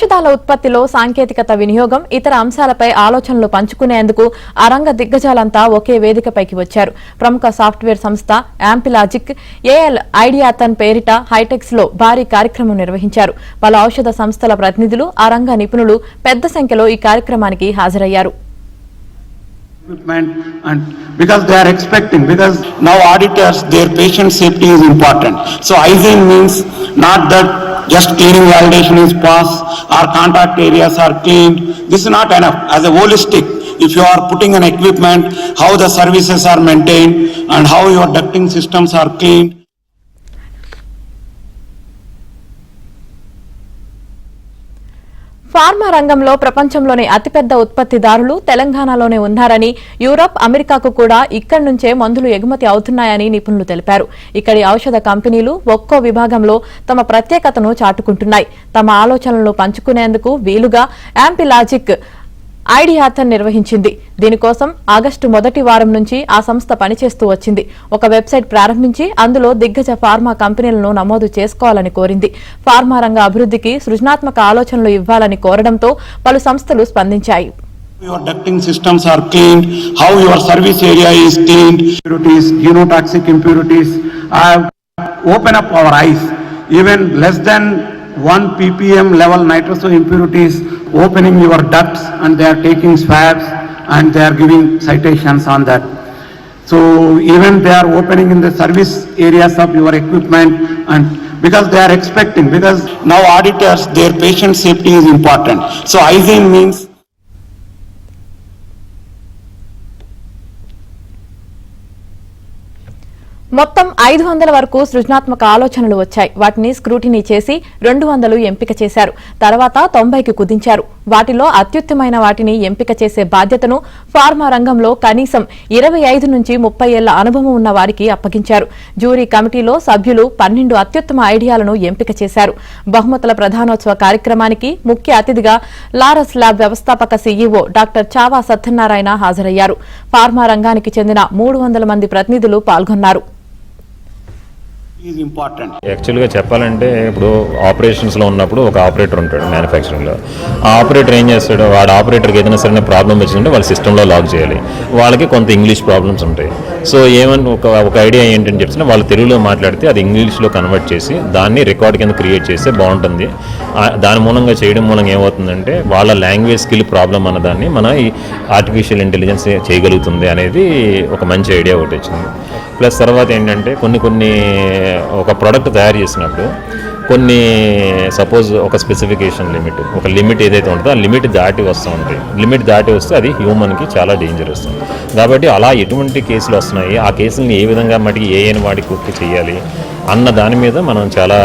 ఔషధాల ఉత్పత్తిలో సాంకేతికత వినియోగం ఇతర అంశాలపై ఆలోచనలు పంచుకునేందుకు ఆ రంగ దిగ్గజాలంతా ఒకే వేదికపైకి వచ్చారు. ప్రముఖ సాఫ్ట్వేర్ సంస్థ యాంపిలాజిక్ ఏఎల్ ఐడియాథన్ పేరిట హైటెక్స్ లో భారీ కార్యక్రమం నిర్వహించారు. పలు ఔషధ సంస్థల ప్రతినిధులు, ఆ రంగ నిపుణులు పెద్ద సంఖ్యలో ఈ కార్యక్రమానికి హాజరయ్యారు. And because they are expecting, because now auditors, their patient safety is important. So hygiene means not that just cleaning validation is passed or contact areas are cleaned. This is not enough. As a holistic, if you are putting an equipment, how the services are maintained and how your ducting systems are cleaned. Pharma రంగంలో ప్రపంచంలోనే అతిపెద్ద ఉత్పత్తిదారులు తెలంగాణలోనే ఉన్నారని, Europe, అమెరికాకు కూడా ఇక్కడి నుంచే మందులు ఎగుమతి అవుతున్నాయని నిపుణులు తెలిపారు. ఇక్కడి ఔషధ కంపెనీలు ఒక్కో విభాగంలో తమ ప్రత్యేకతను చాటుకుంటున్నాయి. తమ ఆలోచనలను పంచుకునేందుకు వీలుగా యాంపిలాజిక్ ఐడియాథన్ నిర్వహించింది. దీనికోసం ఆగస్టు మొదటి వారం నుంచి ఆ సంస్థ పనిచేస్తూ వచ్చింది. ఒక వెబ్సైట్ ప్రారంభించి అందులో దిగ్గజ ఫార్మా కంపెనీలను నమోదు చేసుకోవాలని కోరింది. ఫార్మా రంగ అభివృద్ధికి సృజనాత్మక ఆలోచనలు ఇవ్వాలని కోరడంతో పలు సంస్థలు స్పందించాయి. Your ducting systems are cleaned, how your service area is cleaned, impurities, genotoxic impurities. I have opened up our eyes. Even less than 1 ppm level nitroso impurities, opening your ducts, and they are taking swabs and they are giving citations on that. So even they are opening in the service areas of your equipment, and because they are expecting, because now auditors, their patient safety is important. So hygiene means మొత్తం 500 వరకు సృజనాత్మక ఆలోచనలు వచ్చాయి. వాటిని scrutiny చేసి 200 ఎంపిక చేశారు. తర్వాత 90కి కుదించారు. వాటిలో అత్యుత్తమైన వాటిని ఎంపిక చేసే బాధ్యతను ఫార్మా రంగంలో కనీసం 25 నుంచి 30 ఏళ్ల అనుభవం ఉన్న వారికి అప్పగించారు. జ్యూరీ కమిటీలో సభ్యులు 12 అత్యుత్తమ ఐడియాలను ఎంపిక చేశారు. బహుమతుల ప్రధానోత్సవ కార్యక్రమానికి ముఖ్య అతిథిగా లారస్ ల్యాబ్ వ్యవస్థాపక సీఈఓ డాక్టర్ చావా సత్యనారాయణ హాజరయ్యారు. ఫార్మా రంగానికి చెందిన 300 మంది ప్రతినిధులు పాల్గొన్నారు. యాక్చువల్గా చెప్పాలంటే ఇప్పుడు ఆపరేషన్స్లో ఉన్నప్పుడు ఒక ఆపరేటర్ ఉంటాడు మ్యానుఫ్యాక్చరింగ్లో. ఆ ఆపరేటర్ ఏం చేస్తాడు, వాడు ఆపరేటర్కి ఏదైనా సరైన ప్రాబ్లం వచ్చిందంటే వాళ్ళ సిస్టంలో లాక్ చేయాలి. వాళ్ళకి కొంత ఇంగ్లీష్ ప్రాబ్లమ్స్ ఉంటాయి. సో ఏమని ఒక ఐడియా ఏంటని చెప్తే వాళ్ళు తెలుగులో మాట్లాడితే అది ఇంగ్లీష్లో కన్వర్ట్ చేసి దాన్ని రికార్డ్ కింద క్రియేట్ చేస్తే బాగుంటుంది. దాని మూలంగా చేయడం మూలంగా ఏమవుతుందంటే వాళ్ళ లాంగ్వేజ్ స్కిల్ ప్రాబ్లం అన్నదాన్ని మన ఈ ఆర్టిఫిషియల్ ఇంటెలిజెన్స్ చేయగలుగుతుంది అనేది ఒక మంచి ఐడియా ఒకటి వచ్చింది. ప్లస్ తర్వాత ఏంటంటే కొన్ని ఒక ప్రోడక్ట్ తయారు చేసినప్పుడు కొన్ని సపోజ్ ఒక స్పెసిఫికేషన్ లిమిట్, ఒక లిమిట్ ఏదైతే ఉంటుందో ఆ లిమిట్ దాటి వస్తూ ఉంటాయి. లిమిట్ దాటి వస్తే అది హ్యూమన్కి చాలా డేంజర్ వస్తుంది. కాబట్టి అలా ఎటువంటి కేసులు వస్తున్నాయి, ఆ కేసులని ఏ విధంగా మటుకి వాటికి గుర్తు చేయాలి అన్న దాని మీద మనం చాలా